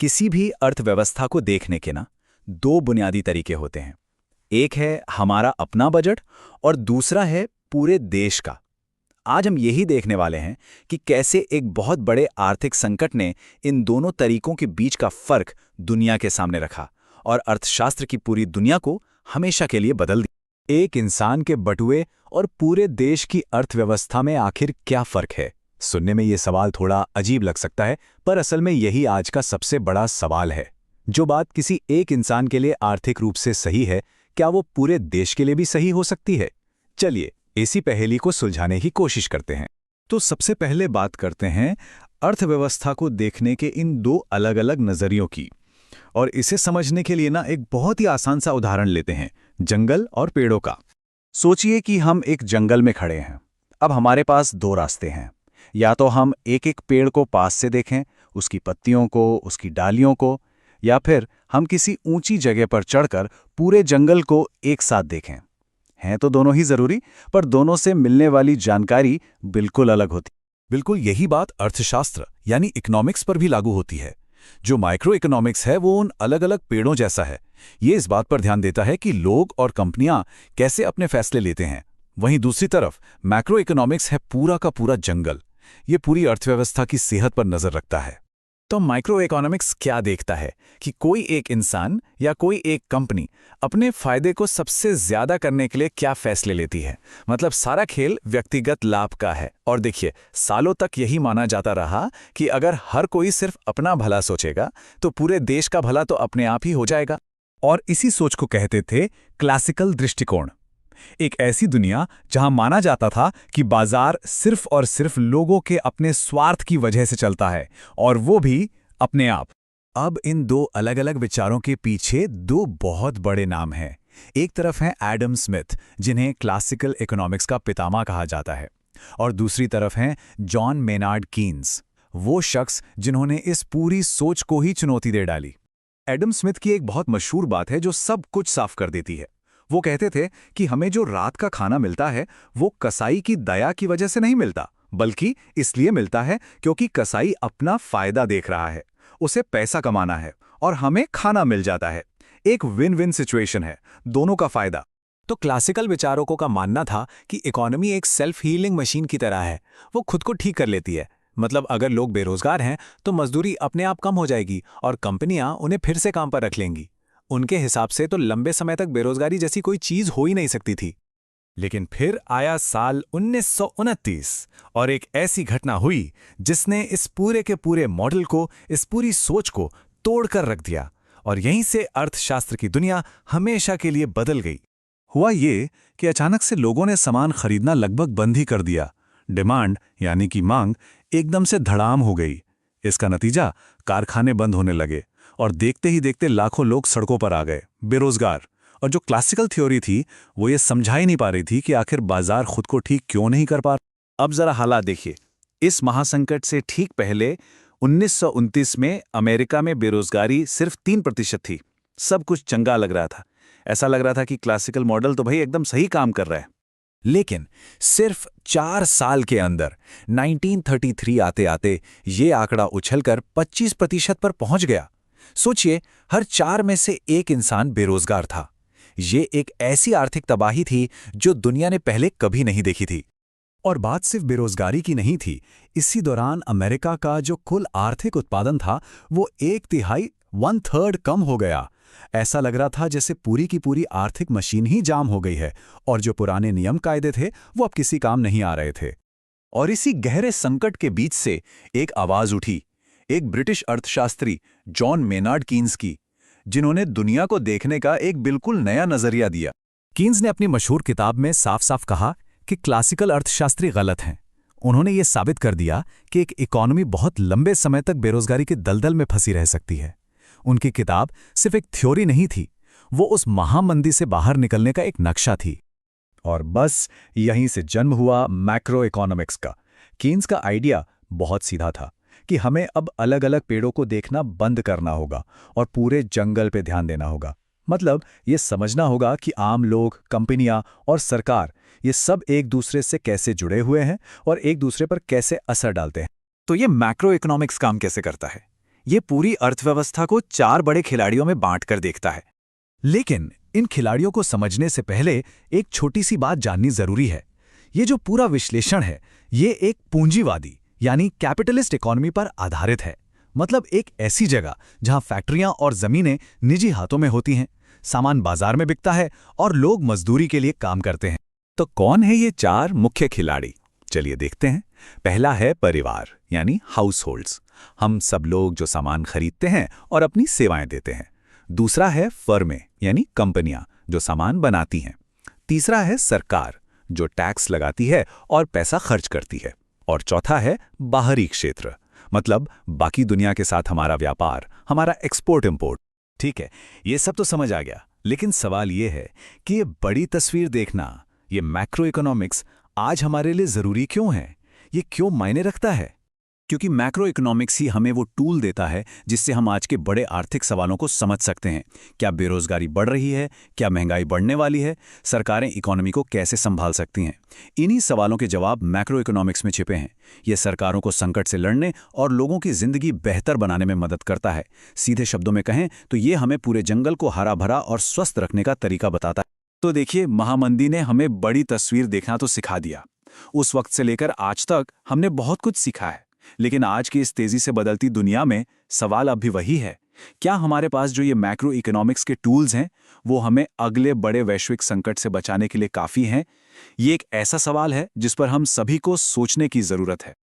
किसी भी अर्थव्यवस्था को देखने के ना दो बुनियादी तरीके होते हैं। एक है हमारा अपना बजट और दूसरा है पूरे देश का। आज हम यही देखने वाले हैं कि कैसे एक बहुत बड़े आर्थिक संकट ने इन दोनों तरीकों के बीच का फर्क दुनिया के सामने रखा और अर्थशास्त्र की पूरी दुनिया को हमेशा के लिए बदल दिया। एक इंसान के बटुए और पूरे देश की अर्थव्यवस्था में आखिर क्या फर्क है? सुनने में ये सवाल थोड़ा अजीब लग सकता है, पर असल में यही आज का सबसे बड़ा सवाल है। जो बात किसी एक इंसान के लिए आर्थिक रूप से सही है, क्या वो पूरे देश के लिए भी सही हो सकती है? चलिए इसी पहेली को सुलझाने की कोशिश करते हैं। तो सबसे पहले बात करते हैं अर्थव्यवस्था को देखने के इन दो अलग-अलग नजरियों की। और इसे समझने के लिए ना एक बहुत ही आसान सा उदाहरण लेते हैं, जंगल और पेड़ों का। सोचिए कि हम एक जंगल में खड़े हैं। अब हमारे पास दो रास्ते हैं। या तो हम एक एक पेड़ को पास से देखें, उसकी पत्तियों को, उसकी डालियों को, या फिर हम किसी ऊंची जगह पर चढ़कर पूरे जंगल को एक साथ देखें। हैं तो दोनों ही जरूरी, पर दोनों से मिलने वाली जानकारी बिल्कुल अलग होती। बिल्कुल यही बात अर्थशास्त्र यानी इकोनॉमिक्स पर भी लागू होती है। जो माइक्रो इकोनॉमिक्स है वो उन अलग अलग पेड़ों जैसा है। ये इस बात पर ध्यान देता है कि लोग और कंपनियां कैसे अपने फैसले लेते हैं। वहीं दूसरी तरफ मैक्रो इकोनॉमिक्स है पूरा का पूरा जंगल। ये पूरी अर्थव्यवस्था की सेहत पर नजर रखता है। तो माइक्रो इकोनॉमिक्स क्या देखता है कि कोई एक इंसान या कोई एक कंपनी अपने फायदे को सबसे ज्यादा करने के लिए क्या फैसले लेती है। मतलब सारा खेल व्यक्तिगत लाभ का है। और देखिए, सालों तक यही माना जाता रहा कि अगर हर कोई सिर्फ अपना भला सोचेगा तो पूरे देश का भला तो अपने आप ही हो जाएगा। और इसी सोच को कहते थे क्लासिकल दृष्टिकोण। एक ऐसी दुनिया जहां माना जाता था कि बाजार सिर्फ और सिर्फ लोगों के अपने स्वार्थ की वजह से चलता है, और वो भी अपने आप। अब इन दो अलग अलग विचारों के पीछे दो बहुत बड़े नाम हैं। एक तरफ हैं एडम स्मिथ, जिन्हें क्लासिकल इकोनॉमिक्स का पितामह कहा जाता है, और दूसरी तरफ हैं जॉन मेनार्ड कीन्स, वो शख्स जिन्होंने इस पूरी सोच को ही चुनौती दे डाली। एडम स्मिथ की एक बहुत मशहूर बात है जो सब कुछ साफ कर देती है। वो कहते थे कि हमें जो रात का खाना मिलता है वो कसाई की दया की वजह से नहीं मिलता, बल्कि इसलिए मिलता है क्योंकि कसाई अपना फायदा देख रहा है। उसे पैसा कमाना है और हमें खाना मिल जाता है। एक विन विन सिचुएशन है, दोनों का फायदा। तो क्लासिकल विचारकों का मानना था कि इकोनॉमी एक सेल्फ हीलिंग मशीन की तरह है। वो खुद को ठीक कर लेती है। मतलब अगर लोग बेरोजगार हैं तो मजदूरी अपने आप कम हो जाएगी और कंपनियां उन्हें फिर से काम पर रख लेंगी। उनके हिसाब से तो लंबे समय तक बेरोजगारी जैसी कोई चीज हो ही नहीं सकती थी। लेकिन फिर आया साल 1929 और एक ऐसी घटना हुई जिसने इस पूरे के पूरे मॉडल को, इस पूरी सोच को तोड़कर रख दिया, और यहीं से अर्थशास्त्र की दुनिया हमेशा के लिए बदल गई। हुआ ये कि अचानक से लोगों ने सामान खरीदना लगभग बंद ही कर दिया। डिमांड यानी कि मांग एकदम से धड़ाम हो गई। इसका नतीजा कारखाने बंद होने लगे और देखते ही देखते लाखों लोग सड़कों पर आ गए, बेरोजगार। और जो क्लासिकल थ्योरी थी वो ये समझा ही नहीं पा रही थी कि आखिर बाजार खुद को ठीक क्यों नहीं कर पा। अब जरा हालात देखिए। इस महासंकट से ठीक पहले 1929 में अमेरिका में बेरोजगारी सिर्फ 3% थी। सब कुछ चंगा लग रहा था। ऐसा लग रहा था कि क्लासिकल मॉडल तो भाई एकदम सही काम कर रहा है। लेकिन सिर्फ 4 साल के अंदर 1933 आते आते ये आंकड़ा उछलकर 25% पर पहुंच गया। सोचिए, हर 4 में से एक इंसान बेरोजगार था। ये एक ऐसी आर्थिक तबाही थी जो दुनिया ने पहले कभी नहीं देखी थी। और बात सिर्फ बेरोजगारी की नहीं थी। इसी दौरान अमेरिका का जो कुल आर्थिक उत्पादन था वो 1/3 1/3 कम हो गया। ऐसा लग रहा था जैसे पूरी की पूरी आर्थिक मशीन ही जाम हो गई है, और जो पुराने नियम कायदे थे वो अब किसी काम नहीं आ रहे थे। और इसी गहरे संकट के बीच से एक आवाज उठी, एक ब्रिटिश अर्थशास्त्री जॉन मेनार्ड कीन्स की, जिन्होंने दुनिया को देखने का एक बिल्कुल नया नजरिया दिया। कीन्स ने अपनी मशहूर किताब में साफ साफ कहा कि क्लासिकल अर्थशास्त्री गलत हैं। उन्होंने ये साबित कर दिया कि एक इकोनॉमी बहुत लंबे समय तक बेरोजगारी के दलदल में फंसी रह सकती है। उनकी किताब सिर्फ एक थ्योरी नहीं थी, वो उस महामंदी से बाहर निकलने का एक नक्शा थी। और बस यहीं से जन्म हुआ मैक्रो इकोनॉमिक्स का। कीन्स का आइडिया बहुत सीधा था कि हमें अब अलग अलग पेड़ों को देखना बंद करना होगा और पूरे जंगल पे ध्यान देना होगा। मतलब ये समझना होगा कि आम लोग, कंपनियां और सरकार ये सब एक दूसरे से कैसे जुड़े हुए हैं और एक दूसरे पर कैसे असर डालते हैं। तो ये मैक्रो इकोनॉमिक्स काम कैसे करता है? ये पूरी अर्थव्यवस्था को 4 बड़े खिलाड़ियों में बांटकर देखता है। लेकिन इन खिलाड़ियों को समझने से पहले एक छोटी सी बात जाननी जरूरी है। ये जो पूरा विश्लेषण है, ये एक पूंजीवादी यानी कैपिटलिस्ट इकोनॉमी पर आधारित है। मतलब एक ऐसी जगह जहां फैक्ट्रियां और जमीनें निजी हाथों में होती हैं, सामान बाजार में बिकता है और लोग मजदूरी के लिए काम करते हैं। तो कौन है ये 4 मुख्य खिलाड़ी? चलिए देखते हैं। पहला है परिवार यानी हाउस होल्ड्स, हम सब लोग जो सामान खरीदते हैं और अपनी सेवाएं देते हैं। दूसरा है फर्में यानी कंपनियां जो सामान बनाती हैं। तीसरा है सरकार जो टैक्स लगाती है और पैसा खर्च करती है। और चौथा है बाहरी क्षेत्र, मतलब बाकी दुनिया के साथ हमारा व्यापार, हमारा एक्सपोर्ट इंपोर्ट। ठीक है, ये सब तो समझ आ गया, लेकिन सवाल ये है कि ये बड़ी तस्वीर देखना, ये मैक्रो इकोनॉमिक्स आज हमारे लिए जरूरी क्यों है? ये क्यों मायने रखता है? क्योंकि मैक्रो इकोनॉमिक्स ही हमें वो टूल देता है जिससे हम आज के बड़े आर्थिक सवालों को समझ सकते हैं। क्या बेरोजगारी बढ़ रही है? क्या महंगाई बढ़ने वाली है? सरकारें इकोनॉमी को कैसे संभाल सकती हैं? इन्हीं सवालों के जवाब मैक्रो इकोनॉमिक्स में छिपे हैं। ये सरकारों को संकट से लड़ने और लोगों की जिंदगी बेहतर बनाने में मदद करता है। सीधे शब्दों में कहें तो ये हमें पूरे जंगल को हरा भरा और स्वस्थ रखने का तरीका बताता है। तो देखिए, महामंदी ने हमें बड़ी तस्वीर देखना तो सिखा दिया। उस वक्त से लेकर आज तक हमने बहुत कुछ सीखा है। लेकिन आज की इस तेजी से बदलती दुनिया में सवाल अब भी वही है, क्या हमारे पास जो ये मैक्रो इकोनॉमिक्स के टूल्स हैं वो हमें अगले बड़े वैश्विक संकट से बचाने के लिए काफ़ी हैं? ये एक ऐसा सवाल है जिस पर हम सभी को सोचने की ज़रूरत है।